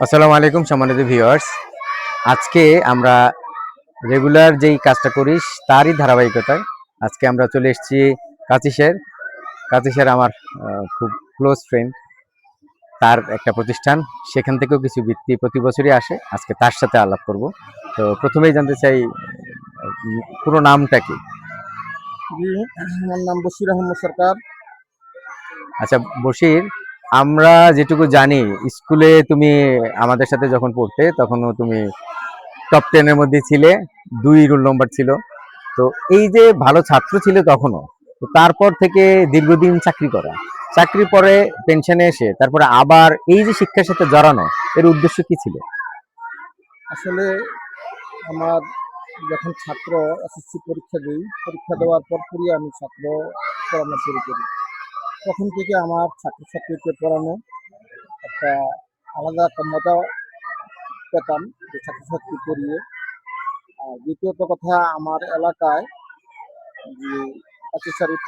আসসালামু আলাইকুম সম্মানিত ভিউয়ার্স। আজকে আমরা রেগুলার যেই কাজটা করি তারই ধারাবাহিকতায় আজকে আমরা চলে এসেছি কাচিসের। কাচিসের আমার খুব ক্লোজ ফ্রেন্ড, তার একটা প্রতিষ্ঠান, সেখান থেকেও কিছু বৃত্তি প্রতি বছরই আসে। আজকে তার সাথে আলাপ করব। তো প্রথমেই জানতে চাই পুরো নামটা কি? জি, আমার নাম বশির আহমদ সরকার। আচ্ছা বশির, আমরা যেটুকু জানি স্কুলে তুমি আমাদের সাথে যখন পড়তে তখনও তুমি টপ 10-এর মধ্যে ছিলে, 2 রোল নম্বর ছিল। তো এই যে ভালো ছাত্র ছিলে তখনও, তো তারপর থেকে দীর্ঘদিন চাকরি করা, চাকরির পরে পেনশনে এসে তারপরে আবার এই যে শিক্ষার সাথে জড়ানো, এর উদ্দেশ্য কি ছিল? আসলে আমার যখন ছাত্র এসএসসি পরীক্ষা দিই, পরীক্ষা দেওয়ার পরপরই আমি ছাত্র পড়ানো শুরু করি। তখন থেকে আমার ছাত্রছাত্রীকে পড়ানো একটা আলাদা একটা মজা পেতাম, যে ছাত্রছাত্রী পড়িয়ে। আর দ্বিতীয়ত কথা, আমার এলাকায় যে কাচিসার